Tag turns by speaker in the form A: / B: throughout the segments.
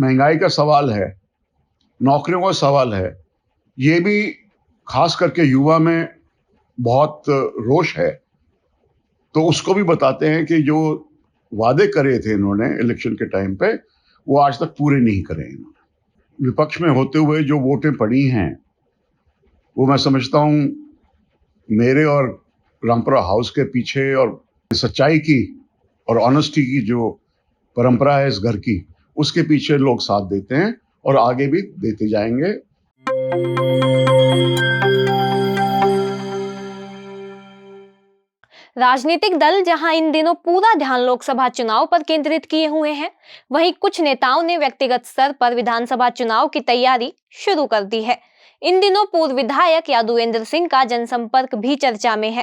A: महंगाई का सवाल है, नौकरियों का सवाल है, ये भी खास करके युवा में बहुत रोष है। तो उसको भी बताते हैं कि जो वादे करे थे इन्होंने इलेक्शन के टाइम पे, वो आज तक पूरे नहीं करे इन्होंने। विपक्ष में होते हुए जो वोटें पड़ी हैं, वो मैं समझता हूँ मेरे और रामपुरा हाउस के पीछे और सच्चाई की और ऑनेस्टी की जो परंपरा है इस घर की, उसके पीछे लोग साथ देते हैं और आगे भी देते जाएंगे।
B: राजनीतिक दल जहां इन दिनों पूरा ध्यान लोकसभा चुनाव पर केंद्रित किए हुए हैं, वहीं कुछ नेताओं ने व्यक्तिगत स्तर पर विधानसभा चुनाव की तैयारी शुरू कर दी है। इन दिनों पूर्व विधायक यादवेंद्र सिंह का जनसंपर्क भी चर्चा में है।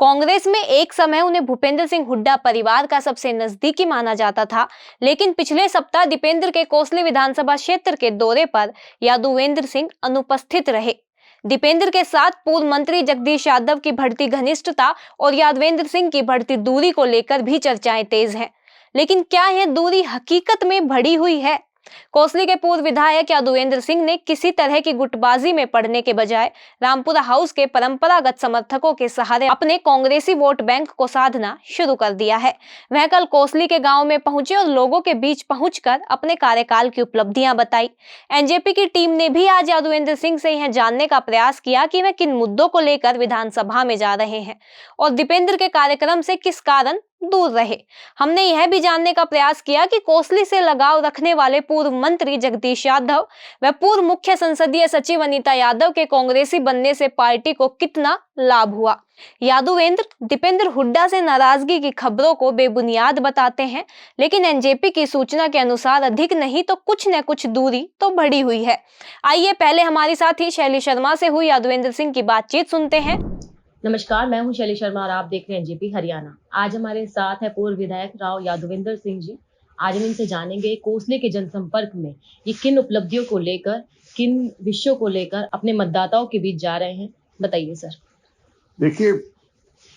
B: कांग्रेस में एक समय उन्हें भूपेंद्र सिंह हुड्डा परिवार का सबसे नजदीकी माना जाता था, लेकिन पिछले सप्ताह दीपेंद्र के कोसली विधानसभा क्षेत्र के दौरे पर यादवेंद्र सिंह अनुपस्थित रहे। दीपेंद्र के साथ पूर्व मंत्री जगदीश यादव की बढ़ती घनिष्ठता और यादवेंद्र सिंह की बढ़ती दूरी को लेकर भी चर्चाएं तेज हैं। लेकिन क्या यह दूरी हकीकत में बढ़ी हुई है? कोसली के पूर्व विधायक यादवेंद्र सिंह ने किसी तरह की गुटबाजी में पड़ने के बजाय रामपुरा हाउस के परंपरागत समर्थकों के सहारे अपने कांग्रेसी वोट बैंक को साधना शुरू कर दिया है। वह कल कोसली के गांव में पहुंचे और लोगों के बीच पहुंचकर अपने कार्यकाल की उपलब्धियां बताई। एनजेपी की टीम ने भी आज यादवेंद्र सिंह से यह जानने का प्रयास किया कि वे किन मुद्दों को लेकर विधानसभा में जा रहे हैं और दीपेंद्र के कार्यक्रम से किस कारण दूर रहे। हमने यह भी जानने का प्रयास किया कि कोसली से लगाव रखने वाले पूर्व मंत्री जगदीश यादव व पूर्व मुख्य संसदीय सचिव अनीता यादव के कांग्रेसी बनने से पार्टी को कितना लाभ हुआ। यादवेंद्र दीपेंद्र हुड्डा से नाराजगी की खबरों को बेबुनियाद बताते हैं, लेकिन एनजेपी की सूचना के अनुसार अधिक नहीं तो कुछ न कुछ दूरी तो बढ़ी हुई है। आइए पहले हमारे साथी शैली शर्मा से हुई यादवेंद्र सिंह की बातचीत सुनते हैं।
C: नमस्कार, मैं हूं शैली शर्मा और आप देख रहे हैं एनजेपी हरियाणा। आज हमारे साथ है पूर्व विधायक राव यादवेंद्र सिंह जी। आज हम इनसे जानेंगे कोसली के जनसंपर्क में ये किन उपलब्धियों को लेकर, किन विषयों को लेकर अपने मतदाताओं के बीच जा रहे हैं। बताइए सर।
A: देखिए,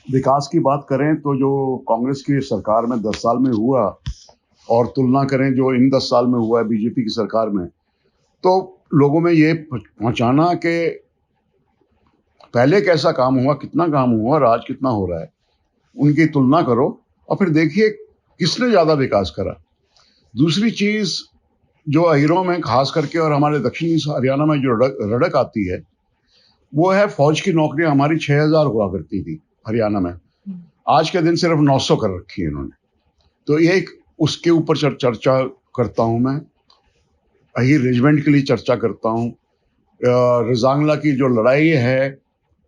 A: विकास की बात करें तो जो कांग्रेस की सरकार में 10 साल में हुआ और तुलना करें जो इन 10 साल में हुआ है बीजेपी की सरकार में, तो लोगों में ये पहुंचाना कि पहले कैसा काम हुआ, कितना काम हुआ और आज कितना हो रहा है, उनकी तुलना करो और फिर देखिए किसने ज़्यादा विकास करा। दूसरी चीज़ जो अहीरों में खास करके और हमारे दक्षिणी हरियाणा में जो रड़क आती है, वो है फौज की नौकरियां हमारी 6000 हुआ करती थी हरियाणा में, आज के दिन सिर्फ 900 कर रखी है इन्होंने। तो ये उसके ऊपर चर्चा करता हूँ मैं। अहीर रेजिमेंट के लिए चर्चा करता हूँ। रजांगला की जो लड़ाई है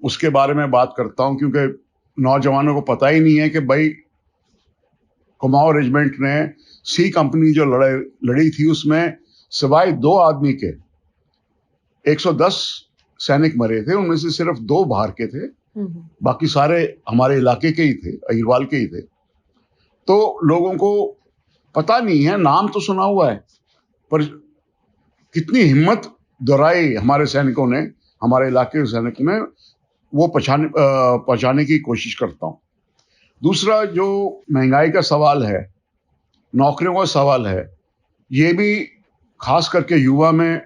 A: उसके बारे में बात करता हूँ, क्योंकि नौजवानों को पता ही नहीं है कि भाई कुमाऊं रेजिमेंट ने सी कंपनी जो लड़ी थी उसमें सिवाय 2 आदमी के 110 सैनिक मरे थे, उनमें से सिर्फ 2 बाहर के थे, बाकी सारे हमारे इलाके के ही थे, अहीरवाल के ही थे। तो लोगों को पता नहीं है, नाम तो सुना हुआ है, पर कितनी हिम्मत दोहराई हमारे सैनिकों ने, हमारे इलाके के सैनिकों ने, वो पहुंचाने की कोशिश करता हूं। दूसरा जो महंगाई का सवाल है, नौकरियों का सवाल है, ये भी खास करके युवा में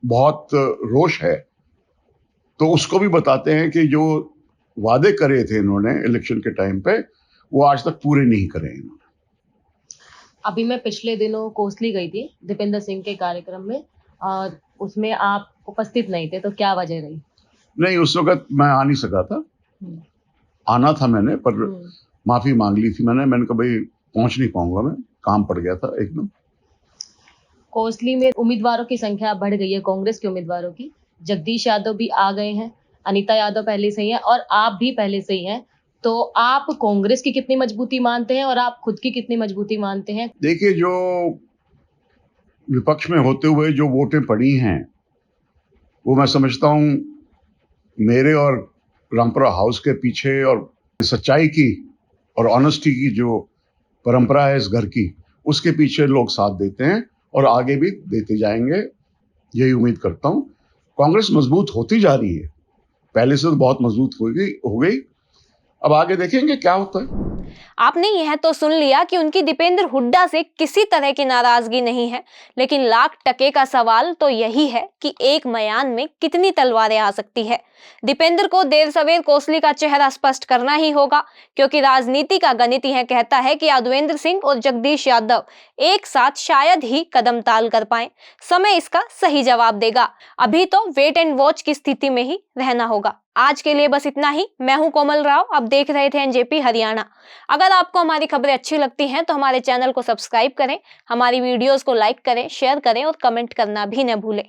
A: बहुत रोष है। तो उसको भी बताते हैं कि जो वादे करे थे इन्होंने इलेक्शन के टाइम पे, वो आज तक पूरे नहीं करे इन्होंने।
C: अभी मैं पिछले दिनों कोसली गई थी दीपेंद्र सिंह के कार्यक्रम में और उसमें आप उपस्थित नहीं थे, तो क्या वजह रही?
A: नहीं, उस वक्त मैं आ नहीं सका था। आना था मैंने, पर माफी मांग ली थी मैंने कहा भाई पहुंच नहीं पाऊंगा, मैं काम पड़ गया था एकदम।
C: कोसली में उम्मीदवारों की संख्या बढ़ गई है, कांग्रेस के उम्मीदवारों की। जगदीश यादव भी आ गए हैं, अनीता यादव पहले से ही है और आप भी पहले से ही हैं। तो आप कांग्रेस की कितनी मजबूती मानते हैं और आप खुद की कितनी मजबूती मानते हैं?
A: देखिए, जो विपक्ष में होते हुए जो वोटें पड़ी हैं, वो मैं समझता हूँ मेरे और रामपुरा हाउस के पीछे और सच्चाई की और ऑनेस्टी की जो परंपरा है इस घर की, उसके पीछे लोग साथ देते हैं और आगे भी देते जाएंगे, यही उम्मीद करता हूँ। कांग्रेस मजबूत होती जा रही है, पहले से तो बहुत मजबूत हो गई। अब आगे देखेंगे क्या होता है।
B: आपने यह तो सुन लिया कि उनकी दीपेंद्र हुड्डा से किसी तरह की नाराजगी नहीं है, लेकिन लाख टके का सवाल तो यही है कि एक मयान में कितनी तलवारें आ सकती है। दीपेंद्र को देर सवेर कोसली का चेहरा स्पष्ट करना ही होगा, क्योंकि राजनीति का गणित यह कहता है कि यादवेंद्र सिंह और जगदीश यादव एक साथ शायद ही कदम ताल कर पाए। समय इसका सही जवाब देगा। अभी तो वेट एंड वॉच की स्थिति में ही रहना होगा। आज के लिए बस इतना ही। मैं हूं कोमल राव, आप देख रहे थे एनजेपी हरियाणा। अगर आपको हमारी खबरें अच्छी लगती हैं तो हमारे चैनल को सब्सक्राइब करें, हमारी वीडियोस को लाइक करें, शेयर करें और कमेंट करना भी न भूलें।